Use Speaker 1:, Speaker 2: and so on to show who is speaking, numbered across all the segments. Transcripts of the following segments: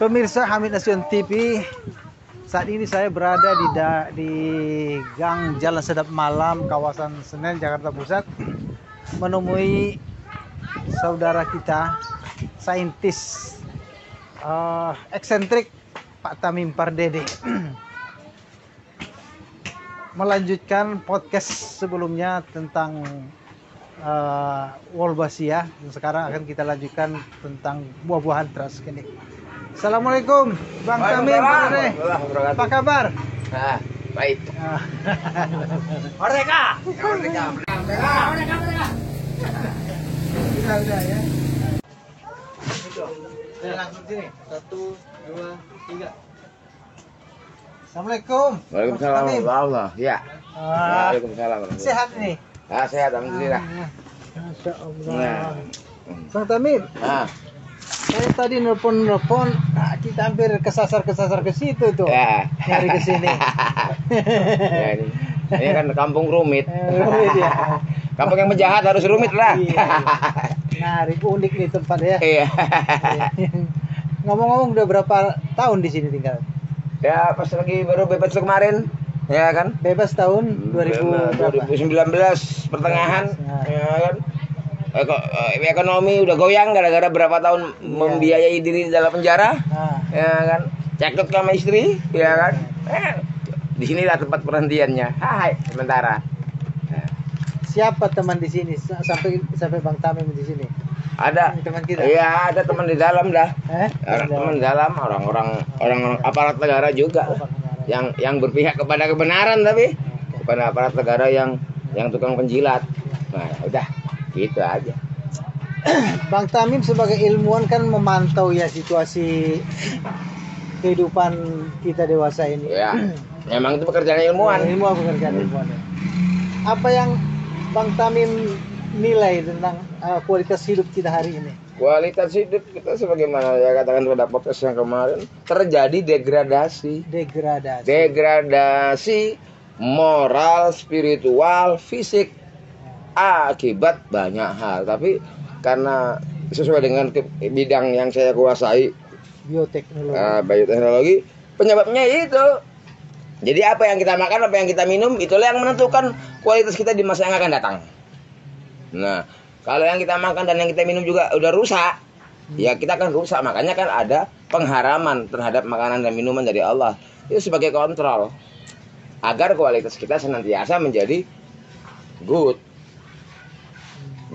Speaker 1: Pemirsa Hamid Nasution TV, saat ini saya berada di Gang Jalan Sedap Malam, kawasan Senen, Jakarta Pusat, menemui saudara kita, saintis eksentrik Pak Tamim Pardede. Melanjutkan podcast sebelumnya tentang Wolbachia. Sekarang akan kita lanjutkan tentang buah-buahan transgenik. Assalamualaikum Bang Tamim Pardede. Apa kabar?
Speaker 2: Nah, baik.
Speaker 1: Merdeka.
Speaker 2: Merdeka.
Speaker 1: Udah ya. Udah langsung sini. 1, 2, 3. Assalamualaikum.
Speaker 2: Waalaikumsalam warahmatullahi. Ya. Waalaikumsalam.
Speaker 1: Sehat nih?
Speaker 2: Sehat, alhamdulillah.
Speaker 1: Masya Allah.
Speaker 2: Nah.
Speaker 1: Bang Tamim, saya tadi nelpon, kita hampir kesasar ke situ tuh.
Speaker 2: Ya.
Speaker 1: Nyari ke sini.
Speaker 2: Ya, ini kan kampung rumit.
Speaker 1: Rumit ya.
Speaker 2: Kampung yang menjahat harus rumit lah.
Speaker 1: Iya. Menarik, unik nih tempat ya.
Speaker 2: Iya.
Speaker 1: Ngomong-ngomong udah berapa tahun di sini tinggal?
Speaker 2: Ya, pas lagi baru bebas kemarin, ya kan?
Speaker 1: Bebas tahun
Speaker 2: 2019 pertengahan, ya kan? Ekonomi udah goyang gara-gara berapa tahun membiayai diri di dalam penjara, ya kan? Cekcok sama istri, ya kan? Di sinilah tempat perhentiannya. Hai, sementara.
Speaker 1: Siapa teman di sini sampai Bang Tamim di sini?
Speaker 2: Ada
Speaker 1: teman kita.
Speaker 2: Iya, ada teman di dalam dah. Teman di dalam orang-orang aparat negara juga lah. Yang berpihak kepada kebenaran, tapi kepada aparat negara yang tukang penjilat. Nah, udah gitu aja.
Speaker 1: Bang Tamim sebagai ilmuwan kan memantau ya situasi kehidupan kita dewasa ini.
Speaker 2: Ya, memang itu pekerjaan ilmuwan.
Speaker 1: Ilmuwan pekerjaan ilmuwan. Apa yang Bang Tamim nilai tentang kualitas hidup kita hari ini?
Speaker 2: Kualitas hidup kita sebagaimana ya katakan pada podcast yang kemarin, terjadi degradasi moral, spiritual, fisik akibat banyak hal. Tapi karena sesuai dengan bidang yang saya kuasai, bioteknologi, penyebabnya itu. Jadi apa yang kita makan, apa yang kita minum, itulah yang menentukan kualitas kita di masa yang akan datang. Nah, kalau yang kita makan dan yang kita minum juga udah rusak, ya kita akan rusak. Makanya kan ada pengharaman terhadap makanan dan minuman dari Allah. Itu sebagai kontrol agar kualitas kita senantiasa menjadi good.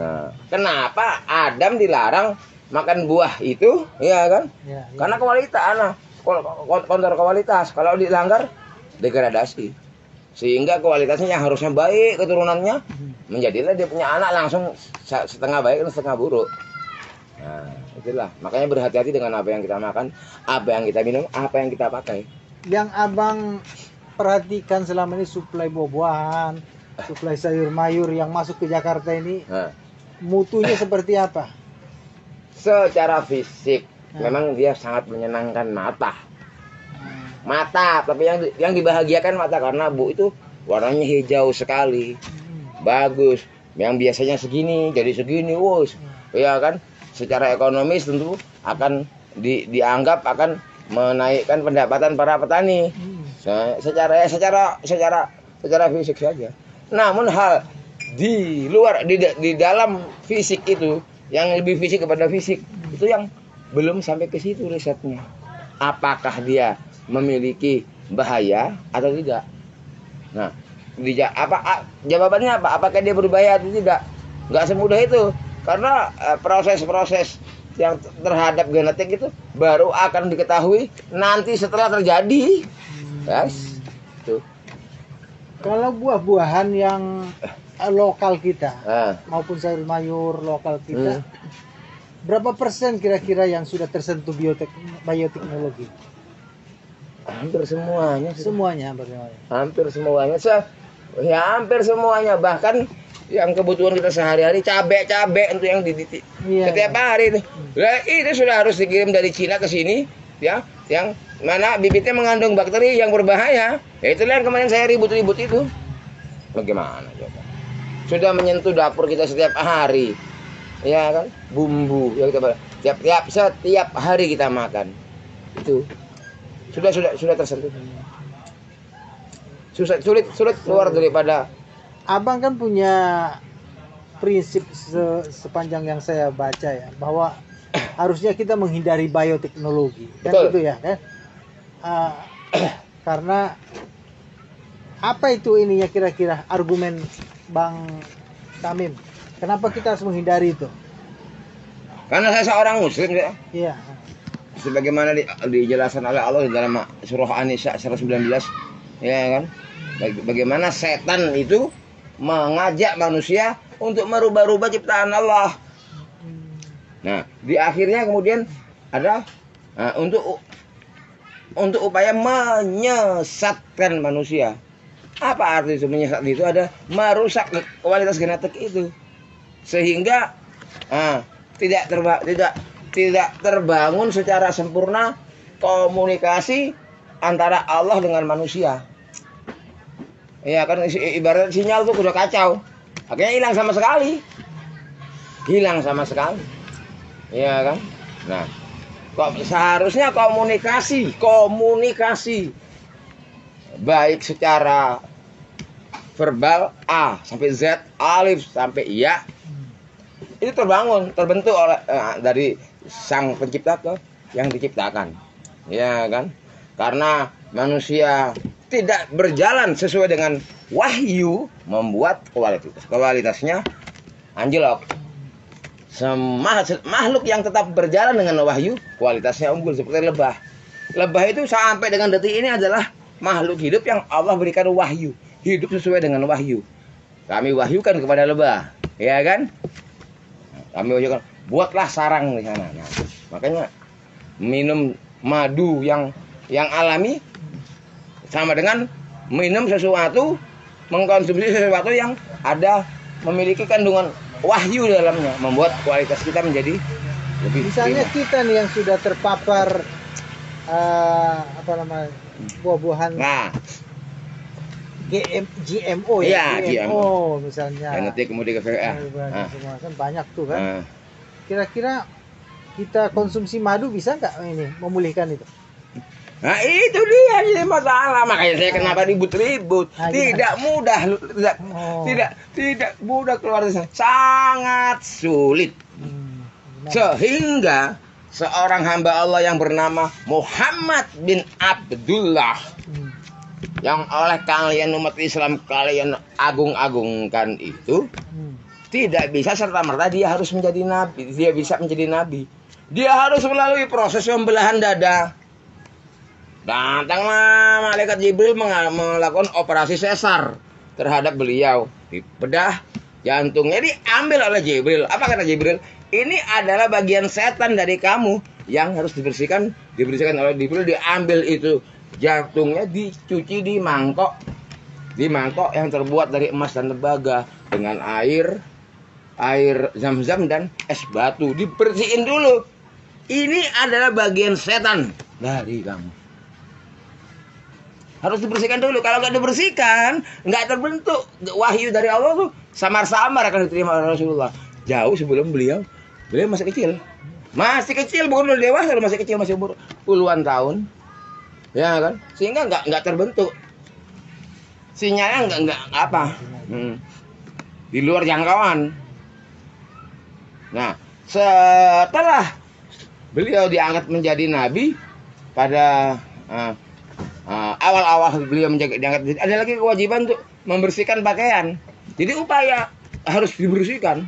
Speaker 2: Nah, kenapa Adam dilarang makan buah itu? Ya kan? Ya. Karena kualitas, kontrol kualitas. Kalau dilanggar, degradasi. Sehingga kualitasnya yang harusnya baik keturunannya, menjadilah dia punya anak langsung setengah baik dan setengah buruk. Nah, itulah. Makanya berhati-hati dengan apa yang kita makan, apa yang kita minum, apa yang kita pakai. Yang
Speaker 1: Abang perhatikan selama ini suplai buah-buahan, suplai sayur mayur yang masuk ke Jakarta ini, mutunya seperti apa?
Speaker 2: Secara fisik, memang dia sangat menyenangkan mata, tapi yang dibahagiakan mata karena itu warnanya hijau sekali, bagus. Yang biasanya segini jadi segini, ya kan? Secara ekonomis tentu akan dianggap akan menaikkan pendapatan para petani. Secara fisik saja. Namun hal di luar di dalam fisik itu, yang lebih fisik kepada fisik itu yang belum sampai ke situ risetnya. Apakah dia memiliki bahaya atau tidak? Nah, jawabannya apa? Apakah dia berbahaya atau tidak? Nggak semudah itu, karena proses-proses yang terhadap genetik itu baru akan diketahui nanti setelah terjadi. Guys, tuh.
Speaker 1: Kalau buah-buahan yang lokal kita maupun sayur mayur lokal kita, berapa persen kira-kira yang sudah tersentuh bioteknologi?
Speaker 2: Hampir semuanya. Hampir semuanya. Hampir semuanya. Bahkan yang kebutuhan kita sehari-hari, cabai untuk yang setiap hari itu. Itu sudah harus dikirim dari Cina ke sini, ya. Yang mana bibitnya mengandung bakteri yang berbahaya. Ya itulah yang kemarin saya ribut-ribut itu. Bagaimana coba? Sudah menyentuh dapur kita setiap hari. Ya kan? Bumbu yang kita setiap hari kita makan. Itu sudah tersentuh. Sulit keluar daripada.
Speaker 1: Abang kan punya prinsip sepanjang yang saya baca ya, bahwa harusnya kita menghindari bioteknologi, kan
Speaker 2: Betul.
Speaker 1: gitu ya kan? Karena apa itu ininya kira-kira argumen Bang Tamim? Kenapa kita harus menghindari itu?
Speaker 2: Karena saya seorang muslim ya.
Speaker 1: Iya.
Speaker 2: Sebagaimana dijelaskan oleh Allah di dalam surah An-Nisa 119, ya kan? Bagaimana setan itu mengajak manusia untuk merubah-rubah ciptaan Allah. Nah, di akhirnya kemudian ada untuk upaya menyesatkan manusia. Apa arti itu menyesat? Itu ada merusak kualitas genetik itu, sehingga tidak terbangun secara sempurna komunikasi antara Allah dengan manusia. Ya kan, ibarat sinyal tuh udah kacau, akhirnya hilang sama sekali. Ya kan. Nah, seharusnya komunikasi baik secara verbal A sampai Z, alif sampai ya, itu terbentuk oleh dari sang pencipta ke yang diciptakan, ya kan? Karena manusia tidak berjalan sesuai dengan wahyu, membuat kualitasnya anjlok. Makhluk yang tetap berjalan dengan wahyu, kualitasnya unggul, seperti lebah. Lebah itu sampai dengan detik ini adalah makhluk hidup yang Allah berikan wahyu, hidup sesuai dengan wahyu. Kami wahyukan kepada lebah, ya kan? Kami wahyukan, buatlah sarang di sana. Nah, makanya minum madu yang alami sama dengan minum sesuatu, mengkonsumsi sesuatu yang ada memiliki kandungan wahyu dalamnya, membuat kualitas kita menjadi lebih.
Speaker 1: Misalnya kita nih yang sudah terpapar buah-buahan GMO ya, GMO misalnya.
Speaker 2: Genetik modifikasi.
Speaker 1: Semua kan banyak tuh kan. Kira-kira kita konsumsi madu bisa nggak ini memulihkan itu?
Speaker 2: Nah itu dia jadi masalah, makanya saya kenapa ribut-ribut. Tidak mudah keluar dari sana, sangat sulit. Sehingga seorang hamba Allah yang bernama Muhammad bin Abdullah, yang oleh kalian umat Islam kalian agung-agungkan itu, tidak bisa serta-merta dia harus menjadi nabi. Dia bisa menjadi nabi, dia harus melalui proses pembelahan dada. Datanglah malaikat Jibril melakukan operasi sesar terhadap beliau. Bedah jantungnya diambil oleh Jibril. Apa kata Jibril? Ini adalah bagian setan dari kamu yang harus dibersihkan oleh Jibril. Diambil itu jantungnya, dicuci di mangkok yang terbuat dari emas dan tembaga dengan air zam-zam dan es batu. Dibersihin dulu. Ini adalah bagian setan dari kamu. Harus dibersihkan dulu. Kalau nggak dibersihkan, nggak terbentuk wahyu dari Allah tuh, samar-samar akan diterima oleh Rasulullah. Jauh sebelum beliau masih kecil, bukan udah dewasa, masih kecil, masih umur puluhan tahun, ya kan? Sehingga nggak terbentuk. Sinyalnya nggak apa, di luar jangkauan. Nah, setelah beliau diangkat menjadi nabi pada awal-awal beliau diangkat, ada lagi kewajiban untuk membersihkan pakaian. Jadi upaya harus dibersihkan.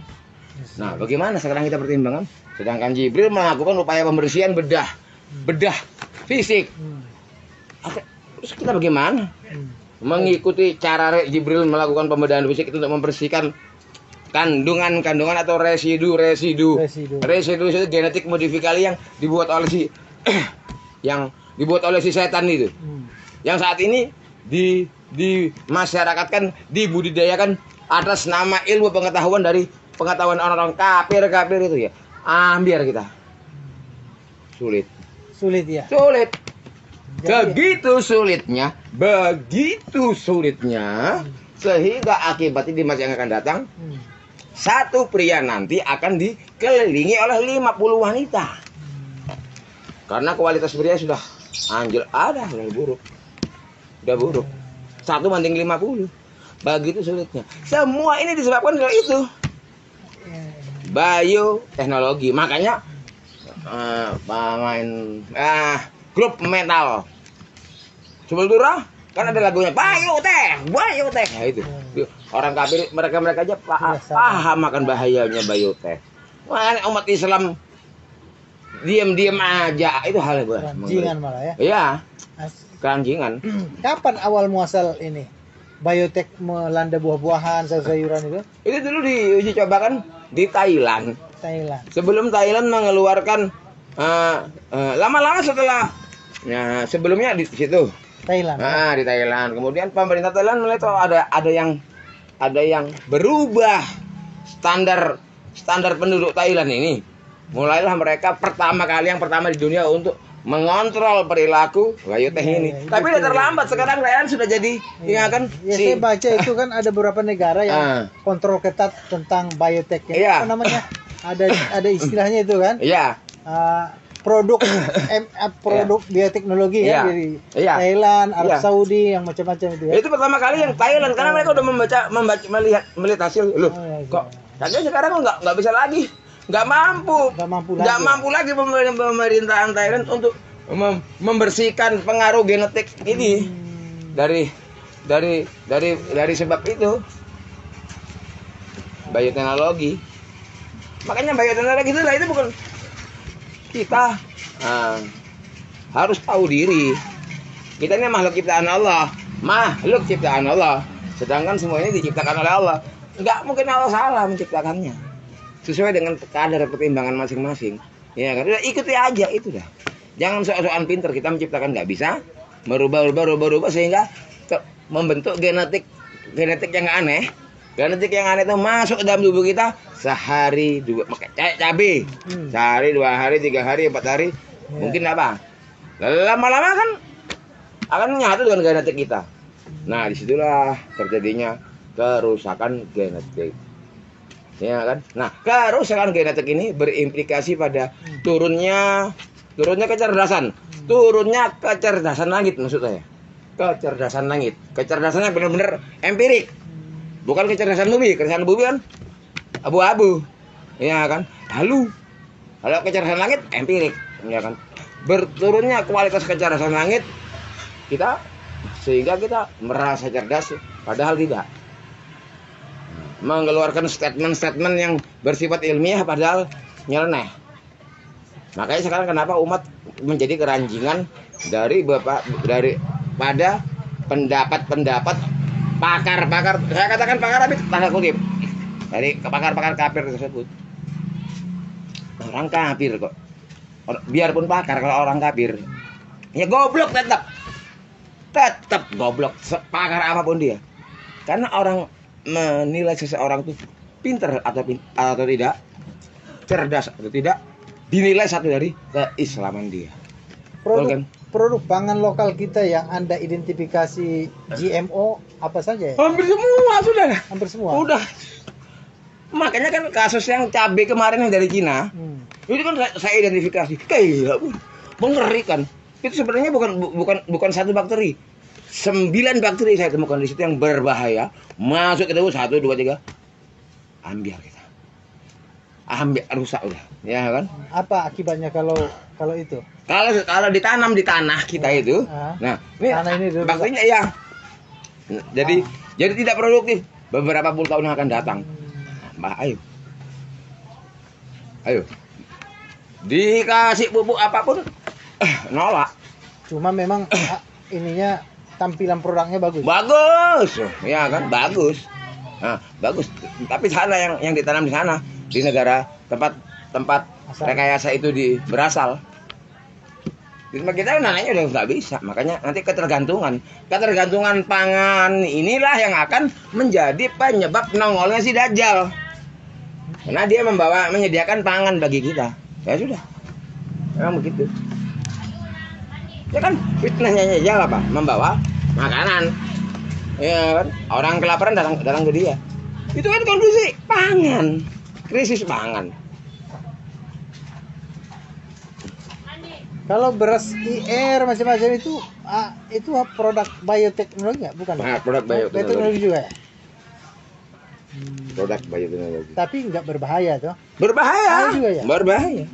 Speaker 2: Nah, bagaimana sekarang kita pertimbangkan? Sedangkan Jibril melakukan upaya pembersihan bedah fisik. Terus kita bagaimana? Mengikuti cara Jibril melakukan pembedahan fisik itu untuk membersihkan kandungan atau residu itu genetik modifikasi yang dibuat oleh si setan itu. Yang saat ini dimasyarakatkan, dibudidayakan atas nama ilmu pengetahuan dari pengetahuan orang-orang kafir itu ya. Ambiar kita. Sulit ya. Sulit. Begitu sulitnya sehingga akibatnya di masa yang akan datang satu pria nanti akan dikelilingi oleh 50 wanita. Karena kualitas beria sudah anjir, udah buruk. Udah buruk. 1:50. Begitu sulitnya. Semua ini disebabkan dari itu. Bioteknologi. Makanya grup metal Sepultura kan ada lagunya Biotek. Nah, itu. Orang kafir mereka aja paham akan bahayanya biotek. Wah, umat Islam diam-diam aja, itu hal yang
Speaker 1: Keranjingan malah ya.
Speaker 2: Iya. Keranjingan.
Speaker 1: Kapan awal muasal ini biotek melanda buah-buahan, sayur-sayuran itu?
Speaker 2: Itu dulu diuji cobakan di Thailand. Sebelum Thailand mengeluarkan lama-lama setelah sebelumnya di situ.
Speaker 1: Thailand.
Speaker 2: Di Thailand. Kemudian pemerintah Thailand melihat ada yang berubah standar penduduk Thailand ini. Mulailah mereka pertama di dunia untuk mengontrol perilaku biotek ini. Tapi udah terlambat, sekarang Thailand sudah jadi
Speaker 1: saya baca itu kan ada beberapa negara yang kontrol ketat tentang biotek. Apa namanya? Ada istilahnya itu kan?
Speaker 2: Iya.
Speaker 1: Produk bioteknologi dari Thailand, Arab Saudi, yang macam-macam itu ya.
Speaker 2: Itu pertama kali yang Thailand karena mereka udah melihat hasil. Loh, kok katanya sekarang nggak bisa lagi. Nggak mampu lagi pemerintahan Thailand untuk membersihkan pengaruh genetik ini dari sebab itu bioteknologi. Makanya bioteknologi itu bukan kita harus tahu diri. Kita ini makhluk ciptaan Allah, sedangkan semua ini diciptakan oleh Allah. Nggak mungkin Allah salah menciptakannya. Sesuai dengan kadar pertimbangan masing-masing. Ya kan? Udah ikuti aja itu dah. Jangan sok-sokan pinter, kita menciptakan nggak bisa, merubah sehingga membentuk genetik yang aneh. Genetik yang aneh itu masuk ke dalam tubuh kita sehari 2 cabai. Sehari 2 hari 3 hari 4 hari mungkin apa? Lama-lama kan akan nyatu dengan genetik kita. Nah, disitulah terjadinya kerusakan genetik. Ya kan? Nah, kerusakan genetik ini berimplikasi pada turunnya kecerdasan. Turunnya kecerdasan langit maksud saya. Kecerdasan langit. Kecerdasannya benar-benar empirik. Bukan kecerdasan bumi. Kecerdasan bumi kan abu-abu. Ya kan? Lalu kalau kecerdasan langit empirik, ya kan? Berturunnya kualitas kecerdasan langit sehingga kita merasa cerdas padahal tidak. Mengeluarkan statement-statement yang bersifat ilmiah padahal nyeleneh. Makanya sekarang kenapa umat menjadi keranjingan pada pendapat-pendapat pakar-pakar. Saya katakan pakar tapi tanda kutip. Dari pakar-pakar kafir tersebut. Orang kafir kok. Biarpun pakar, kalau orang kafir ya goblok tetap goblok, pakar apapun dia. Karena orang menilai seseorang itu pintar atau tidak, cerdas atau tidak, dinilai satu dari keislaman dia.
Speaker 1: Produk pangan lokal kita yang Anda identifikasi GMO apa saja ya?
Speaker 2: Hampir semua sudah.
Speaker 1: Hampir semua.
Speaker 2: Udah. Makanya kan kasus yang cabai kemarin yang dari Cina, itu kan saya identifikasi. Kayak mengerikan. Itu sebenarnya bukan satu bakteri. 9 bakteri saya temukan di situ yang berbahaya. Masuk ke tubuh 1, 2, 3. Ambil kita. Rusak udah. Ya kan?
Speaker 1: Apa akibatnya kalau itu?
Speaker 2: Kalau ditanam di tanah kita itu. Nah, ini tanah ini bakterinya ya. Jadi tidak produktif beberapa puluh tahun yang akan datang. Ayo. Dikasih pupuk apapun nolak.
Speaker 1: Cuma memang ininya tampilan produknya bagus.
Speaker 2: Ya kan, bagus. Nah, bagus. Tapi sana yang ditanam di sana, di negara tempat rekayasa itu berasal. Di tempat kita nananya udah nggak bisa. Makanya nanti ketergantungan pangan inilah yang akan menjadi penyebab nongolnya si Dajjal. Karena dia menyediakan pangan bagi kita. Ya sudah. Memang begitu. Ya kan fitnahnya Dajjal apa? Membawa makanan. Ya kan? Orang kelaparan datang ke dia. Itu kan kondisi pangan, krisis pangan.
Speaker 1: Kalau beras IR macam-macam itu produk bioteknologi nggak? Bukan?
Speaker 2: Nah, produk bioteknologi.
Speaker 1: juga ya?
Speaker 2: Produk bioteknologi.
Speaker 1: Tapi nggak berbahaya toh?
Speaker 2: Berbahaya.
Speaker 1: Juga ya?
Speaker 2: Berbahaya.